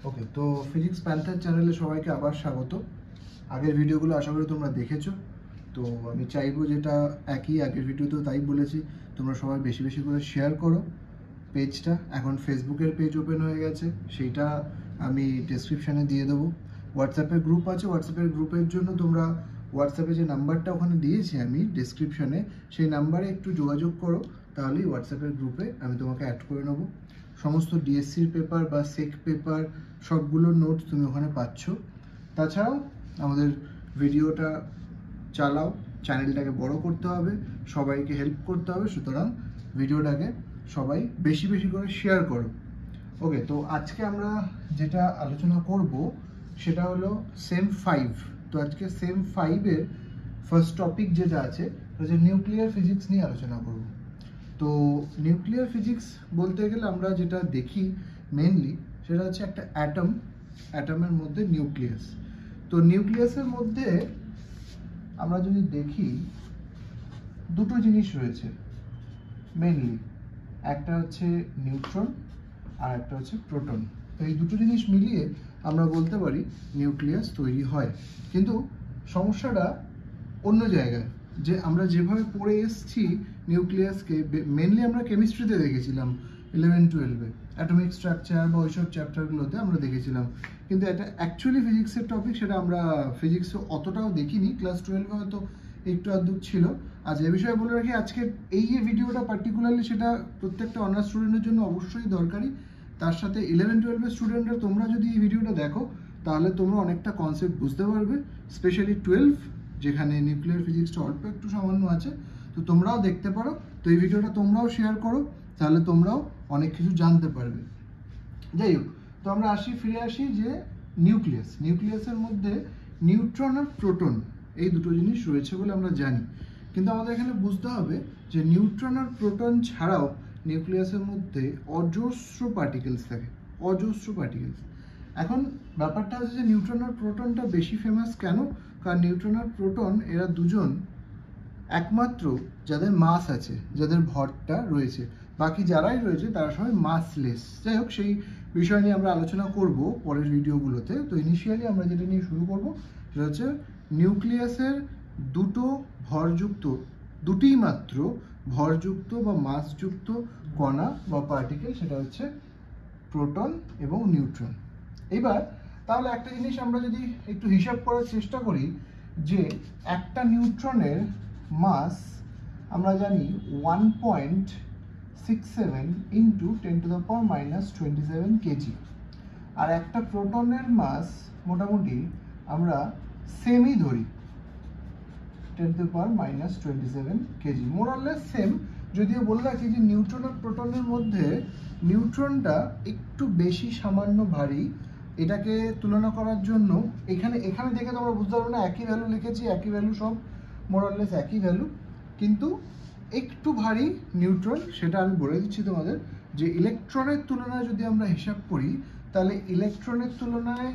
ওকে, তো physics panther চ্যানেলে সবাইকে আবার স্বাগত। আগের ভিডিওগুলো আশা করি তোমরা দেখেছো। তো আমি চাইবো যেটা একই আগের ভিডিওতেও তাই বলেছি, তোমরা সবাই বেশি বেশি করে শেয়ার করো পেজটা। এখন ফেসবুকের পেজ ওপেন হয়ে গেছে, সেইটা আমি ডেসক্রিপশানে দিয়ে দেবো। হোয়াটসঅ্যাপের গ্রুপ আছে, হোয়াটসঅ্যাপের গ্রুপের জন্য তোমরা হোয়াটসঅ্যাপে যে নাম্বারটা ওখানে দিয়েছি আমি ডেসক্রিপশানে, সেই নাম্বারে একটু যোগাযোগ করো, তাহলেই হোয়াটসঅ্যাপের গ্রুপে আমি তোমাকে অ্যাড করে নেবো। সমস্ত ডিএসসির পেপার বা সেক পেপার সবগুলোর নোটস তুমি ওখানে পাচ্ছ। তাছাড়াও আমাদের ভিডিওটা চালাও, চ্যানেলটাকে বড় করতে হবে, সবাইকে হেল্প করতে হবে, সুতরাং ভিডিওটাকে সবাই বেশি বেশি করে শেয়ার করো। ওকে, তো আজকে আমরা যেটা আলোচনা করব সেটা হলো সেম 5। তো আজকে সেম 5-এর ফার্স্ট টপিক যেটা আছে সেটা নিউক্লিয়ার ফিজিক্স নিয়ে আলোচনা করব। তো নিউক্লিয়ার ফিজিক্স বলতে গেলে আমরা যেটা দেখি মেনলি সেটা হচ্ছে একটা অ্যাটমের মধ্যে নিউক্লিয়াস। তো নিউক্লিয়াসের মধ্যে আমরা যদি দেখি দুটো জিনিস রয়েছে মেনলি, একটা হচ্ছে নিউট্রন আর একটা হচ্ছে প্রোটন। তো এই দুটো জিনিস মিলিয়ে আমরা বলতে পারি নিউক্লিয়াস তৈরি হয়। কিন্তু সমস্যাটা অন্য জায়গায়, যে আমরা যেভাবে পড়ে এসেছি নিউক্লিয়াসকে মেনলি আমরা কেমিস্ট্রিতে দেখেছিলাম 11-12-এ, অ্যাটমিক স্ট্রাকচার বা ওইসব চ্যাপ্টারগুলোতে আমরা দেখেছিলাম। কিন্তু এটা অ্যাকচুয়ালি ফিজিক্সের টপিক, সেটা আমরা ফিজিক্সে অতটাও দেখিনি, ক্লাস 12-এ হয়তো একটু আধটু ছিল। আজ এ বিষয়ে বলে রাখি, আজকে এই যে ভিডিওটা পার্টিকুলারলি সেটা প্রত্যেকটা অনার্স স্টুডেন্টের জন্য অবশ্যই দরকারি। তার সাথে 11-12-এর স্টুডেন্টরা তোমরা যদি এই ভিডিওটা দেখো তাহলে তোমরা অনেকটা কনসেপ্ট বুঝতে পারবে, স্পেশালি 12, যেখানে নিউক্লিয়ার ফিজিক্সটা অল্প একটু সামান্য আছে। তো তোমরাও দেখতে পারো, তো এই ভিডিওটা তোমরাও শেয়ার করো, তাহলে তোমরাও অনেক কিছু জানতে পারবে। যাই হোক, তো আমরা ফিরে আসি যে নিউক্লিয়াসের মধ্যে নিউট্রন আর প্রোটন এই দুটো জিনিস রয়েছে বলে আমরা জানি। কিন্তু আমাদের এখানে বুঝতে হবে যে নিউট্রন আর প্রোটন ছাড়াও নিউক্লিয়াসের মধ্যে অজস্র পার্টিকেলস থাকে, অজস্র পার্টিকেলস। এখন ব্যাপারটা হচ্ছে যে নিউট্রন আর প্রোটনটা বেশি ফেমাস কেন? কারণ নিউট্রন আর প্রোটন এরা দুজন একমাত্র যাদের মাস আছে, যাদের ভরটা রয়েছে। বাকি যারাই রয়েছে তারা সবাই মাসলেস। যাই হোক, সেই বিষয় নিয়ে আমরা আলোচনা করব পরের ভিডিওগুলোতে। তো ইনিশিয়ালি আমরা যেটা নিয়ে শুরু করব সেটা হচ্ছে নিউক্লিয়াসের দুটিই মাত্র ভরযুক্ত বা মাসযুক্ত কণা বা পার্টিকেল, সেটা হচ্ছে প্রোটন এবং নিউট্রন। এবার তাহলে একটা জিনিস আমরা যদি একটু হিসাব করার চেষ্টা করি, যে একটা নিউট্রনের মাস আমরা জানি 1.67 ইন্টু 10⁻⁻27 কেজি, আর একটা প্রোটনের মাস মোটামুটি আমরা সেমই ধরি 10⁻⁻27 কেজি, মোরলেস সেম। যদিও বলে রাখি যে নিউট্রন আর প্রোটনের মধ্যে নিউট্রনটা একটু বেশি সামান্য ভারী। এটাকে তুলনা করার জন্য এখানে দেখে তোমরা বুঝতে পারবে না, একই ভ্যালু লিখেছি, একই ভ্যালু, সব মোরলেস একই ভ্যালু, কিন্তু একটু ভারী নিউট্রন। সেটা আমি বলে দিচ্ছি তোমাদের, যে ইলেকট্রনের তুলনায় যদি আমরা হিসাব করি তাহলে ইলেকট্রনের তুলনায়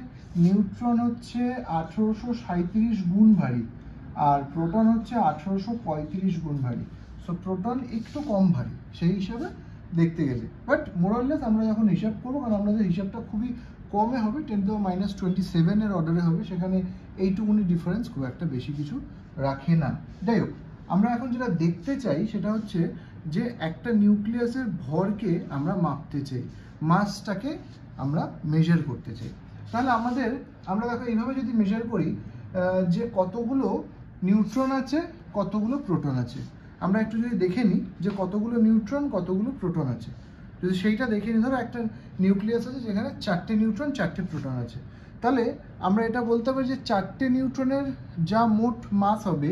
নিউট্রন হচ্ছে 1837 গুণ ভারী, আর প্রোটন হচ্ছে 1835 গুণ ভারী। সো প্রোটন একটু কম ভারী সেই হিসাবে দেখতে গেলে, বাট মোরলেস আমরা যখন হিসাব করবো, কারণ আমাদের হিসাবটা খুবই কমে হবে, 10⁻27 অর্ডারে হবে, সেখানে এইটুকুনি ডিফারেন্স খুব একটা বেশি কিছু রাখে না। যাই হোক, আমরা এখন যেটা দেখতে চাই সেটা হচ্ছে যে একটা নিউক্লিয়াসের ভরকে আমরা মাপতে চাই, মাসটাকে আমরা মেজার করতে চাই। তাহলে আমরা দেখো এইভাবে যদি মেজার করি যে কতগুলো নিউট্রন আছে, কতগুলো প্রোটন আছে, আমরা একটু যদি দেখে নিই যে কতগুলো নিউট্রন কতগুলো প্রোটন আছে। যদি সেইটা দেখে নিই, ধরো একটা নিউক্লিয়াস আছে যেখানে 4টে নিউট্রন 4টে প্রোটন আছে, তাহলে আমরা এটা বলতে পারি যে 4টে নিউট্রনের যা মোট মাস হবে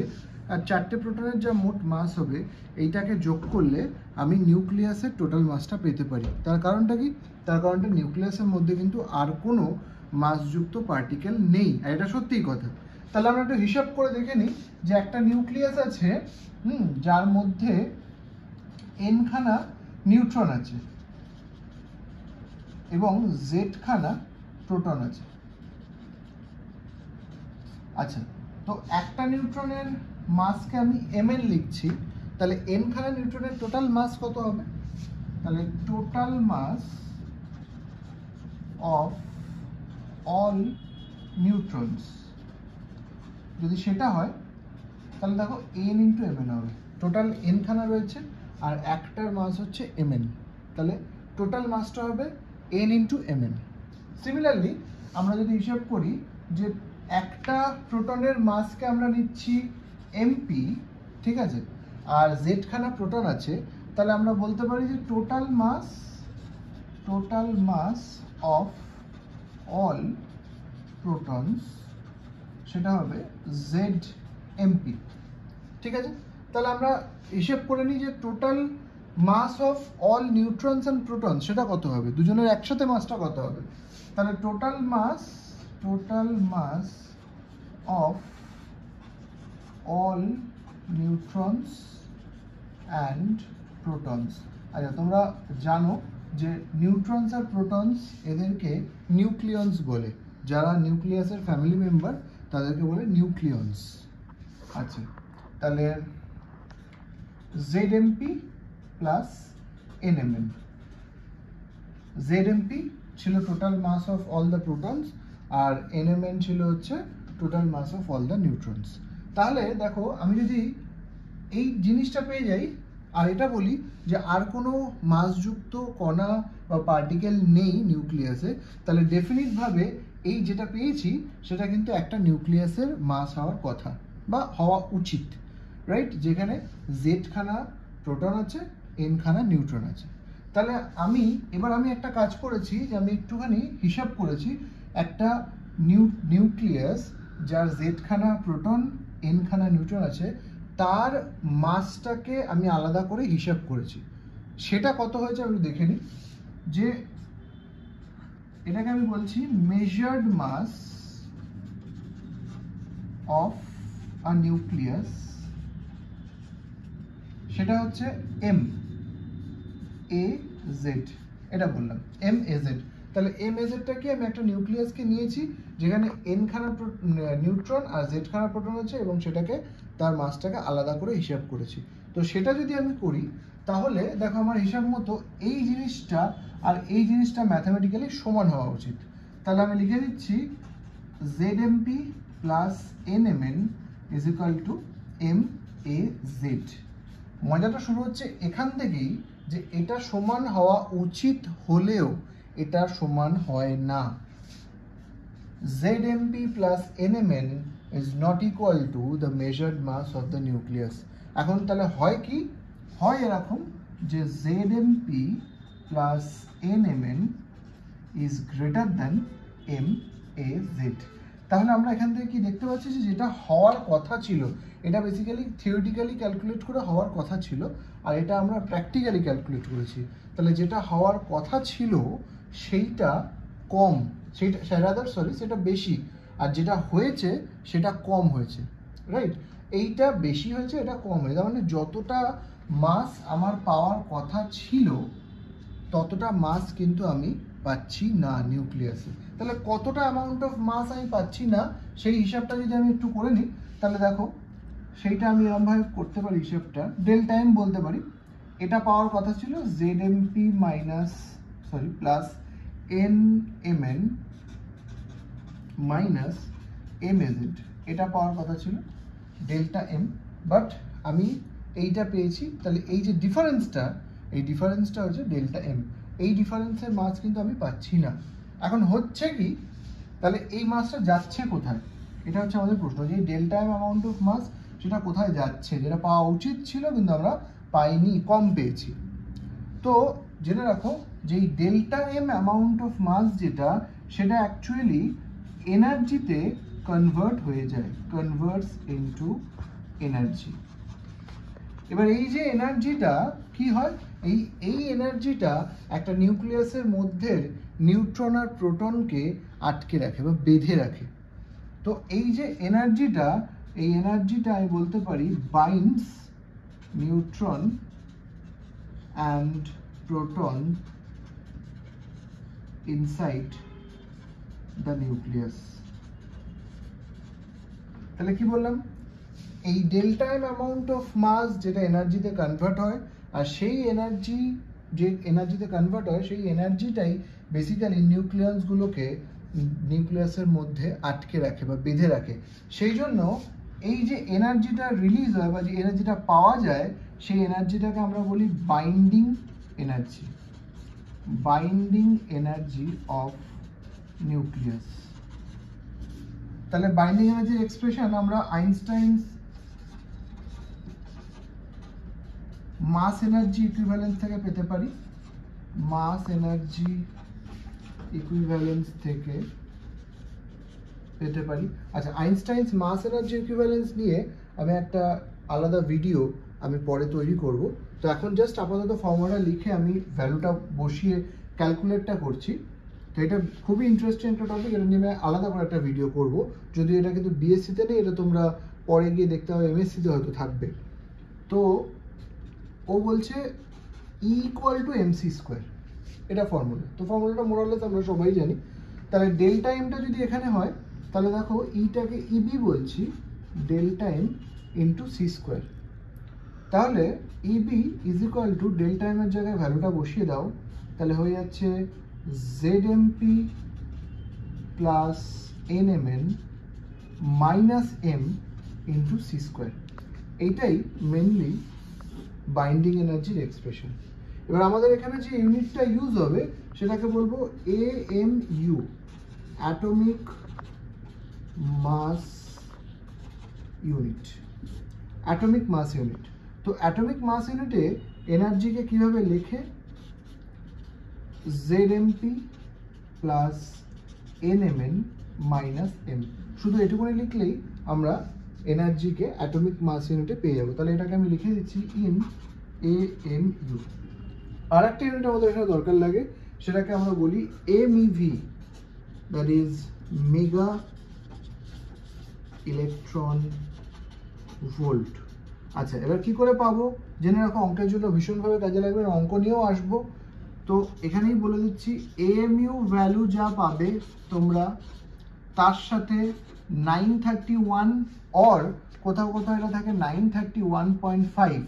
আর 4টে প্রোটনের যা মোট মাস হবে, এইটাকে যোগ করলে আমি নিউক্লিয়াসের টোটাল মাসটা পেতে পারি। তার কারণটা কি? তার কারণটা নিউক্লিয়াসের মধ্যে কিন্তু আর কোনো মাসযুক্ত পার্টিকেল নেই, আর এটা সত্যিই কথা। তাহলে আমরা একটু হিসাব করে দেখে নিই যে একটা নিউক্লিয়াস আছে যার মধ্যে n খানা নিউট্রন আছে এবং z খানা প্রোটন আছে। আচ্ছা, তো একটা নিউট্রনের মাসকে আমি mn লিখছি, তাহলে n খানা নিউট্রনের টোটাল মাস কত হবে? তাহলে টোটাল মাস অফ অল নিউট্রনস, যদি সেটা হয় তাহলে দেখো n ইন্টু mn হবে। টোটাল n খানা রয়েছে আর একটার মাস হচ্ছে mn, তাহলে টোটাল মাসটা হবে n ইন্টু mn। সিমিলারলি আমরা যদি হিসাব করি যে একটা প্রোটনের মাসকে আমরা নিচ্ছি mp, ঠিক আছে, আর z খানা প্রোটন আছে, তাহলে আমরা বলতে পারি যে total mass of all protons সেটা হবে ZMP, ঠিক আছে। তাহলে আমরা হিসেব করে নিই যে total mass of all neutrons and protons সেটা কত হবে, দুজনের একসাথে মাসটা কত হবে। তাহলে total mass of all neutrons and protons. আচ্ছা, তোমরা জানো যে নিউট্রনস আর প্রোটনস এদেরকে নিউক্লিয়ন্স বলে, যারা নিউক্লিয়াসের ফ্যামিলি মেম্বার তাদেরকে বলে নিউক্লিয়ন্স। আচ্ছা, তাহলে ZMP প্লাস NMN, ZMP ছিল total mass of all the protons আর NMN ছিল হচ্ছে total mass of all the neutrons. তাহলে দেখো আমি যদি এই জিনিসটা পেয়ে যাই আর এটা বলি যে আর কোনো মাসযুক্ত কণা বা পার্টিকেল নেই নিউক্লিয়াসে, তাহলে ডেফিনিটভাবে এই যেটা পেয়েছি সেটা কিন্তু একটা নিউক্লিয়াসের মাস হওয়ার কথা বা হওয়া উচিত, রাইট, যেখানে জেড খানা প্রোটন আছে, এন খানা নিউট্রন আছে। তাহলে আমি একটা কাজ করেছি যে আমি একটুখানি হিসাব করেছি একটা নিউক্লিয়াস যার জেড খানা প্রোটন এন খানা নিউট্রন আছে তার মাসটাকে আমি আলাদা করে হিসাব করেছি। সেটা কত হয়েছে আমি দেখে নিই, যে এটাকে আমি বলছি measured mass of a nucleus, সেটা হচ্ছে MAZ, এটা বললাম MAZ। তাহলে MAZ-টা কি, আমি একটা নিউক্লিয়াসকে নিয়েছি যেখানে n খানা নিউট্রন আর z খানা প্রোটন আছে এবং সেটাকে তার মাসটাকে আলাদা করে হিসাব করেছি। তো সেটা যদি আমি করি তাহলে দেখো আমার হিসাব মতো এই জিনিসটা আর এই জিনিসটা ম্যাথামেটিক্যালি সমান হওয়া উচিত। তাহলে আমি লিখে দিচ্ছি ZMP plus NMN is equal to MAZ। মজাটা শুরু হচ্ছে এখান থেকেই যে এটা সমান হওয়া উচিত হলেও এটা সমান হয় না। ZMP plus NMN is not equal to the measured mass of the nucleus. এখন তাহলে হয় কি, হয় এরকম যে ZMP plus NMN is greater than MAZ। তাহলে আমরা এখান থেকে কি দেখতে পাচ্ছি যে যেটা হওয়ার কথা ছিল, এটা বেসিক্যালি থিওরিটিক্যালি ক্যালকুলেট করে হওয়ার কথা ছিল আর এটা আমরা প্র্যাকটিক্যালি ক্যালকুলেট করেছি। তাহলে যেটা হওয়ার কথা ছিল সেইটা কম, সেটা বেশি, আর যেটা হয়েছে সেটা কম হয়েছে, রাইট। এইটা বেশি হয়েছে, এটা কম হয়েছে, তার মানে যতটা মাস আমার পাওয়ার কথা ছিল ততটা মাস কিন্তু আমি পাচ্ছি না নিউক্লিয়াসে। তাহলে কতটা অ্যামাউন্ট অফ মাস আমি পাচ্ছি না সেই হিসাবটা যদি আমি একটু করে নিই, তাহলে দেখো সেইটা আমি এরকমভাবে করতে পারি, হিসাবটা ডেল্টা এম বলতে পারি। এটা পাওয়ার কথা ছিল ZMP plus NMN minus MAZ, এটা পাওয়ার কথা ছিল ডেল্টা এম, বাট আমি এইটা পেয়েছি। তাহলে এই যে ডিফারেন্সটা হচ্ছে ডেল্টা এম, এই ডিফারেন্সের মাস কিন্তু আমি পাচ্ছি না। এখন হচ্ছে কি, তাহলে এই মাসটা যাচ্ছে কোথায়, এটা হচ্ছে আমাদের প্রশ্ন, যে delta M amount of mass সেটা কোথায় যাচ্ছে, যেটা পাওয়া উচিত ছিল কিন্তু আমরা পাইনি, কম পেয়েছি। তো জেনে রাখো যে এই delta M amount of mass যেটা, সেটা অ্যাকচুয়ালি এনার্জিতে কনভার্টস ইনটু এনার্জি। এবার এই যে এনার্জিটা কি হয়, এই এনার্জিটা একটা নিউক্লিয়াসের মধ্যে নিউট্রন আর প্রোটনকে আটকে রাখে বা বেঁধে রাখে। তো এই যে এনার্জিটা, এই এনার্জিটা আমি বলতে পারি binds neutron and proton inside the nucleus. তাহলে কি বললাম, এই delta M amount of mass যেটা এনার্জিতে কনভার্ট হয়, আর সেই এনার্জি যে এনার্জিতে কনভার্ট হয় সেই এনার্জিটাই বেসিক্যালি নিউক্লিয়াসগুলোকে নিউক্লিয়াসের মধ্যে আটকে রাখে বা বেঁধে রাখে। সেই জন্য এই যে এনার্জিটা রিলিজ হয় বা যে এনার্জিটা পাওয়া যায়, সেই এনার্জিটাকে আমরা বলি binding energy, binding energy of nucleus. তাহলে বাইন্ডিং এনার্জির এক্সপ্রেশন আমরা আইনস্টাইনস মাস এনার্জি ইকুইভ্যালেন্স থেকে পেতে পারি, মাস এনার্জি ইকুইভ্যালেন্স থেকে পেতে পারি। আচ্ছা, আইনস্টাইনস মাস এনার্জি ইকুইভ্যালেন্স নিয়ে আমি একটা আলাদা ভিডিও আমি পরে তৈরি করব। তো এখন জাস্ট আপাতত ফর্মুলা লিখে আমি ভ্যালুটা বসিয়ে ক্যালকুলেটটা করছি। তো এটা খুবই ইন্টারেস্টিং একটা টপিক, এটা নিয়ে আলাদা করে একটা ভিডিও করব। যদিও এটা কিন্তু বিএসসিতে নেই, এটা তোমরা পরে গিয়ে দেখতে হবে, এমএসসিতে হয়তো থাকবে। তো ও বলছে E = mc², এটা ফর্মুলা। তো ফর্মুলাটা মোরালেস আমরা সবাই জানি। তাহলে ডেল্টা এমটা যদি এখানে হয়, তাহলে দেখো ইটাকে ইবি বলছি, ডেল্টা এম ইন্টু c²। তাহলে ইবি = ডেল্টা এম এর জায়গায় ভ্যালুটা বসিয়ে দাও, তাহলে হয়ে যাচ্ছে ZMP plus NMN minus M into c²। এইটাই মেনলি বাইন্ডিং এনার্জির এক্সপ্রেশন। এবার আমাদের এখানে যে ইউনিটটা ইউজ হবে সেটাকে বলবো AMU, atomic mass unit, atomic mass unit. তো অ্যাটমিক মাস ইউনিটে এনার্জিকে কিভাবে লেখে? ZMP plus NMN minus M। শুধু এটুকুনি লিখলেই আমরা এনার্জিকে অ্যাটমিক মাস ইউনিটে পেয়ে যাবো। তাহলে এটাকে আমি লিখে দিচ্ছি ইন AMU। আর একটা ইউনিট আমাদের এখানে দরকার লাগে, সেটাকে আমরা বলি MEV, that is mega electron volt. আচ্ছা, এবার কি করে পাবো জেনে রাখো, অঙ্কের জন্য ভীষণভাবে কাজে লাগবে, অঙ্ক নিয়েও আসবো। তো এখানেই বলে দিচ্ছি AMU ভ্যালু যা পাবে তোমরা, তার সাথে 931 অর কোথাও কোথাও এটা থাকে 931.5।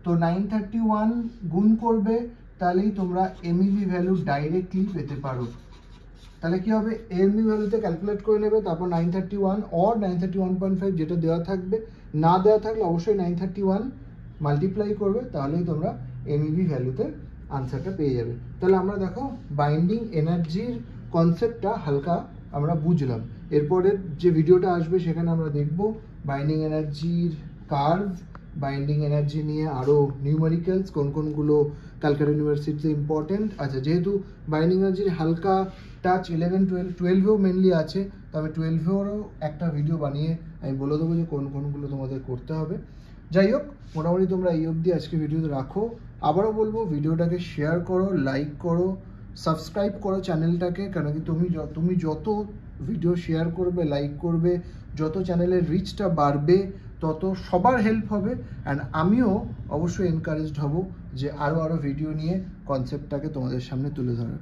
তো 931 গুণ করবে, তাহলেই তোমরা MEV ভ্যালু ডাইরেক্টলি পেতে পারো। তাহলে কি হবে, AMU ভ্যালুতে ক্যালকুলেট করে নেবে, তারপর 931 অর 931.5 যেটা দেওয়া থাকবে, না দেওয়া থাকলে অবশ্যই 931 মাল্টিপ্লাই করবে, তাহলেই তোমরা MEV ভ্যালুতে আনসারটা পেয়ে যাবে। তাহলে আমরা দেখো বাইন্ডিং এনার্জির কনসেপ্টটা হালকা আমরা বুঝলাম। এরপরের যে ভিডিওটা আসবে সেখানে আমরা দেখব বাইন্ডিং এনার্জির কার্ভ, বাইন্ডিং এনার্জি নিয়ে আরও নিউমেরিক্যালস কোনগুলো ক্যালকাটা ইউনিভার্সিটিতে ইম্পর্টেন্ট। আচ্ছা, যেহেতু বাইন্ডিং এনার্জির হালকা টাচ 11, 12, 12এও মেনলি আছে, তবে 12এরও একটা ভিডিও বানিয়ে আমি বলে দেবো যে কোনগুলো তোমাদের করতে হবে। যাই হোক, মোটামুটি তোমরা এই অবধি আজকে ভিডিওতে রাখো। আবারও বলবো, ভিডিওটাকে শেয়ার করো, লাইক করো, সাবস্ক্রাইব করো চ্যানেলটাকে, কারণ কি তুমি যত ভিডিও শেয়ার করবে, লাইক করবে, যত চ্যানেলের রিচটা বাড়বে, তত সবার হেল্প হবে। অ্যান্ড আমিও অবশ্যই এনকারেজড হব যে আরও ভিডিও নিয়ে কনসেপ্টটাকে তোমাদের সামনে তুলে ধরার।